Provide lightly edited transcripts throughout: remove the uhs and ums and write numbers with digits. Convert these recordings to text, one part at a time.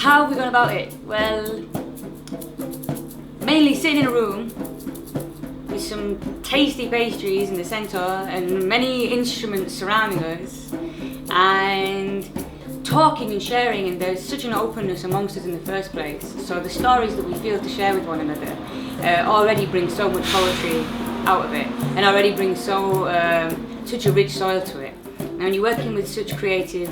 How have we gone about it? Well, mainly sitting in a room with some tasty pastries in the centre and many instruments surrounding us, and talking and sharing, and there's such an openness amongst us in the first place. So the stories that we feel to share with one another already bring so much poetry out of it, and already bring such a rich soil to it. Now when you're working with such creative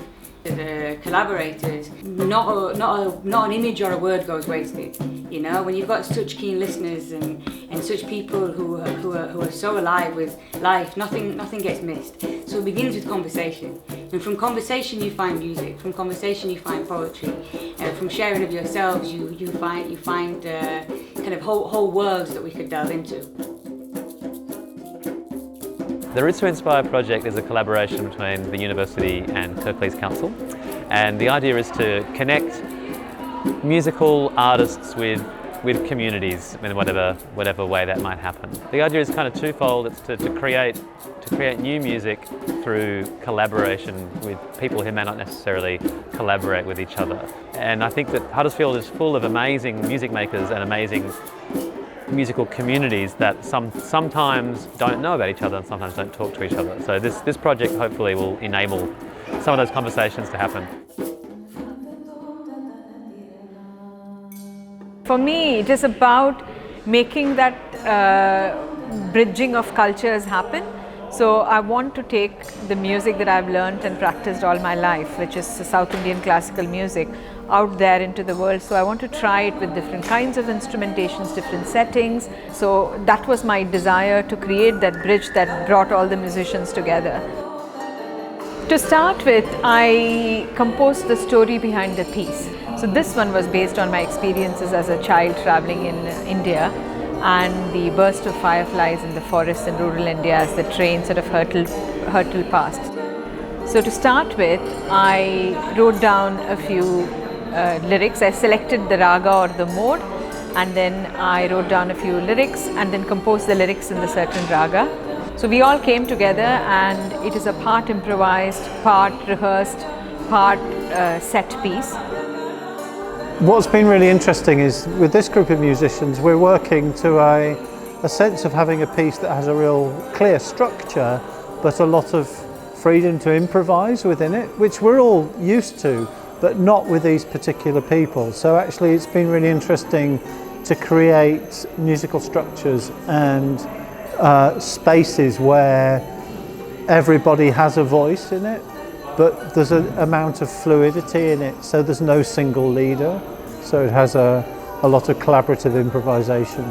collaborators, not an image or a word goes wasted. You know, when you've got such keen listeners and such people who are so alive with life, nothing gets missed. So it begins with conversation, and from conversation you find music. From conversation you find poetry. From sharing of yourselves, you find kind of whole worlds that we could delve into. The Roots to Inspire project is a collaboration between the University and Kirklees Council, and the idea is to connect musical artists with communities in whatever way that might happen. The idea is kind of twofold. It's to create new music through collaboration with people who may not necessarily collaborate with each other. And I think that Huddersfield is full of amazing music makers and amazing musical communities that sometimes don't know about each other and sometimes don't talk to each other. So this project hopefully will enable some of those conversations to happen. For me, it is about making that bridging of cultures happen. So I want to take the music that I've learned and practiced all my life, which is South Indian classical music, out there into the world. So I want to try it with different kinds of instrumentations, different settings. So that was my desire, to create that bridge that brought all the musicians together. To start with, I composed the story behind the piece. So this one was based on my experiences as a child traveling in India, and the burst of fireflies in the forests in rural India as the train sort of hurtled past. So to start with, I wrote down a few lyrics. I selected the raga or the mode, and then I wrote down a few lyrics and then composed the lyrics in the certain raga. So we all came together, and it is a part improvised, part rehearsed, part set piece. What's been really interesting is with this group of musicians, we're working to a sense of having a piece that has a real clear structure, but a lot of freedom to improvise within it, which we're all used to, but not with these particular people. So actually it's been really interesting to create musical structures and spaces where everybody has a voice in it, but there's an amount of fluidity in it, so there's no single leader. So it has a lot of collaborative improvisation.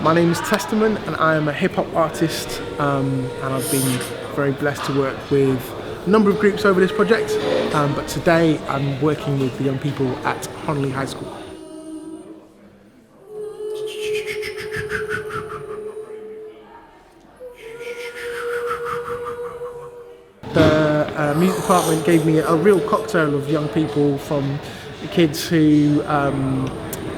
My name is Testament, and I am a hip-hop artist, and I've been very blessed to work with a number of groups over this project, but today I'm working with the young people at Honley High School. The music department gave me a real cocktail of young people, from kids who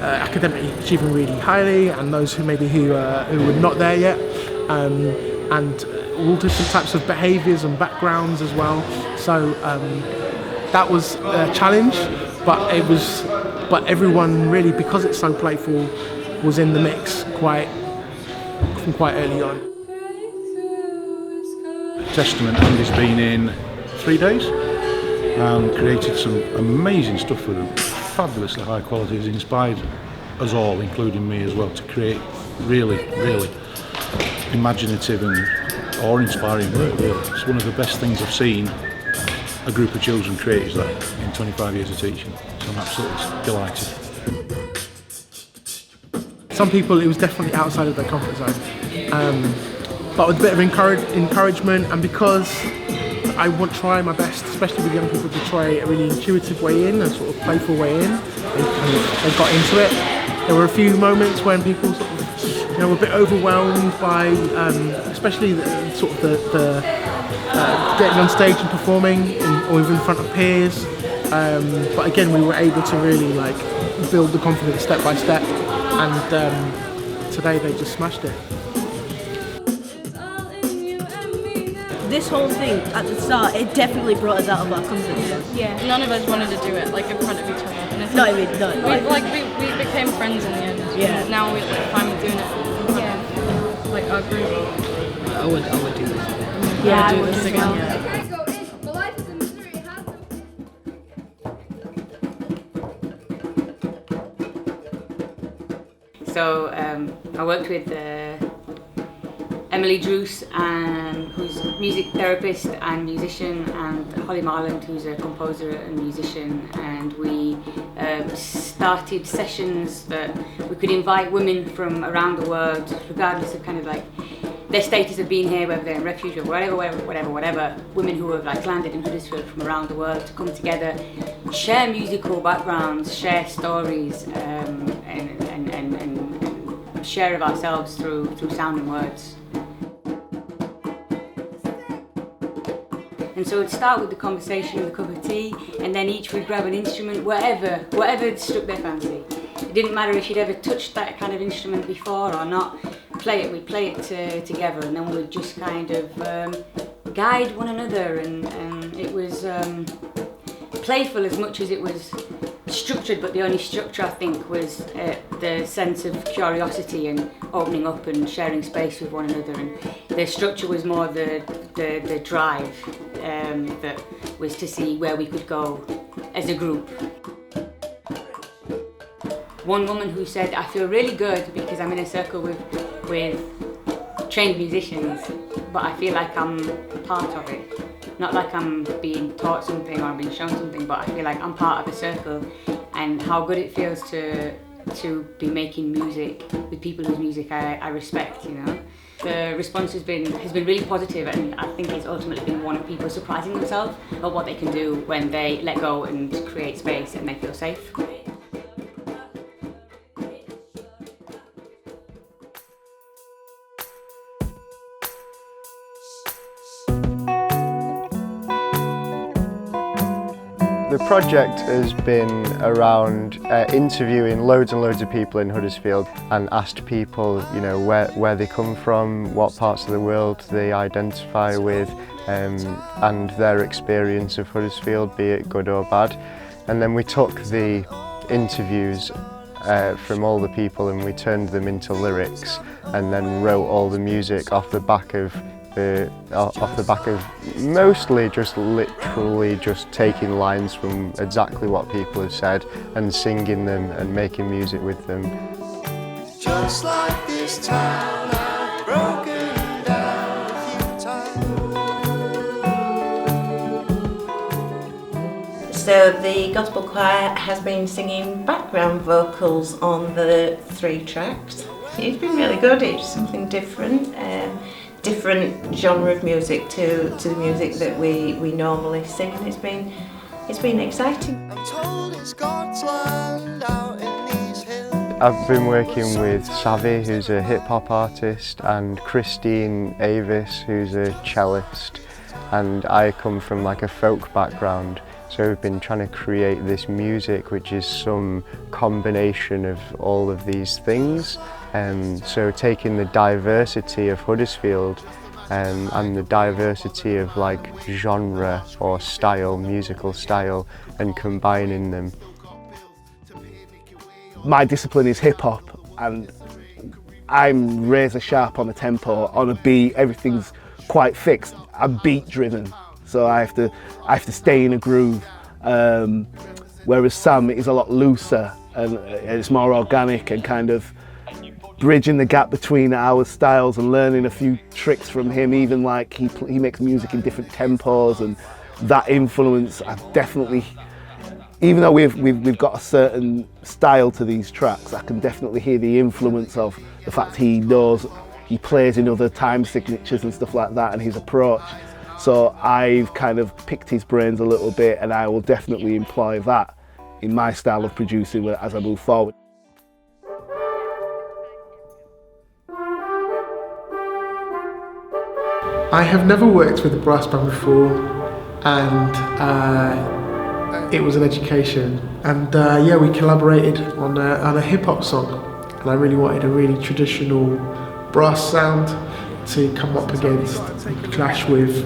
academically achieving really highly, and those who were not there yet, and all different types of behaviours and backgrounds as well. So that was a challenge, but everyone really, because it's so playful, was in the mix from quite early on. Testament, Andy's been in 3 days and created some amazing stuff for them. Fabulously high quality. It's inspired us all, including me as well, to create really imaginative and awe-inspiring work. It's one of the best things I've seen a group of children create is that in 25 years of teaching. So I'm absolutely delighted. Some people, it was definitely outside of their comfort zone, but with a bit of encouragement, and because I want to try my best, especially with young people, to try a really intuitive way in, a sort of playful way in. They got into it. There were a few moments when people sort of, were a bit overwhelmed by, especially the getting on stage and performing, or even in front of peers. But again, we were able to really build the confidence step by step, and today they just smashed it. This whole thing at the start, it definitely brought us out of our comfort zone. Yeah. None of us wanted to do it like in front of each other. And I think Not even, no. we became friends in the end. Yeah. And now we're like fine with doing it in front of like our group. I would do this. Yeah, I would do this again. Yeah. So I worked with Emily Druce, who's a music therapist and musician, and Holly Marland, who's a composer and musician, and we started sessions that we could invite women from around the world, regardless of kind of like their status of being here, whether they're in refuge or whatever, women who have like landed in Huddersfield from around the world to come together, share musical backgrounds, share stories, and share of ourselves through sound and words. And so it'd start with the conversation with a cup of tea, and then each would grab an instrument, whatever struck their fancy. It didn't matter if she'd ever touched that kind of instrument before or not. We'd play it together, and then we'd just kind of guide one another, and it was playful as much as it was structured, but the only structure I think was the sense of curiosity and opening up and sharing space with one another, and the structure was more the drive that was to see where we could go as a group. One woman who said, I feel really good because I'm in a circle with trained musicians, but I feel like I'm part of it. Not like I'm being taught something or I'm being shown something, but I feel like I'm part of a circle, and how good it feels to be making music with people whose music I respect, you know. The response has been really positive, and I think it's ultimately been one of people surprising themselves at what they can do when they let go and create space and they feel safe. The project has been around interviewing loads and loads of people in Huddersfield and asked people, you know, where they come from, what parts of the world they identify with, and their experience of Huddersfield, be it good or bad. And then we took the interviews from all the people and we turned them into lyrics, and then wrote all the music off the back of mostly just literally just taking lines from exactly what people have said and singing them and making music with them. Just like this town, I've broken down a few times. So the gospel choir has been singing background vocals on the 3 tracks. It's been really good. It's something different. Different genre of music to the music that we normally sing, and it's been exciting. I'm told it's God's land out in these hills. I've been working with Savvy, who's a hip hop artist, and Christine Avis, who's a cellist, and I come from like a folk background, so we've been trying to create this music which is some combination of all of these things. So taking the diversity of Huddersfield and the diversity of like genre or style, musical style, and combining them. My discipline is hip hop, and I'm razor sharp on a tempo, on a beat. Everything's quite fixed. I'm beat driven, so I have to stay in a groove. Whereas Sam is a lot looser and it's more organic and kind of bridging the gap between our styles and learning a few tricks from him. Even like he makes music in different tempos, and that influence I've definitely, even though we've got a certain style to these tracks, I can definitely hear the influence of the fact he plays in other time signatures and stuff like that, and his approach. So I've kind of picked his brains a little bit, and I will definitely employ that in my style of producing as I move forward. I have never worked with a brass band before, and it was an education. And yeah, we collaborated on a hip hop song, and I really wanted a really traditional brass sound to come up against and clash with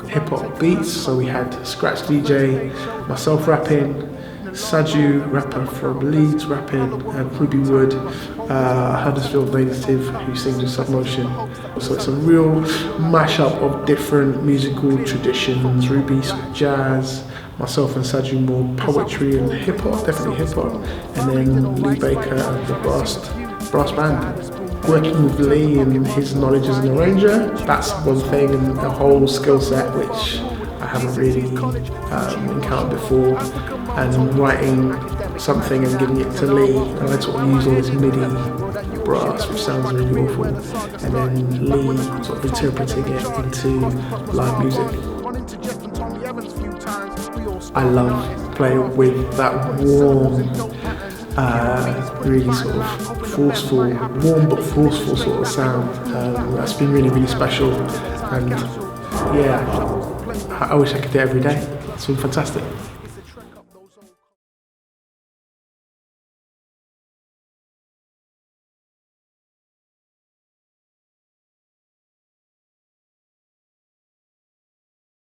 hip-hop beats. So we had Scratch DJ, myself rapping, Saju, rapper from Leeds, rapping, and Ruby Wood, Huddersfield native who sings with Submotion. So it's a real mashup of different musical traditions. Ruby sort of jazz, myself and Saju more poetry and hip-hop, definitely hip-hop, and then Lee Baker and the brass band. Working with Lee and his knowledge as an arranger, that's one thing, and a whole skill set which I haven't really encountered before. And writing something and giving it to Lee, and I sort of use all this MIDI brass, which sounds really awful, and then Lee sort of interpreting it into live music. I love playing with that warm, really sort of forceful, warm but forceful sort of sound. That's been really, really special, and yeah, I wish I could do it every day. It's been fantastic.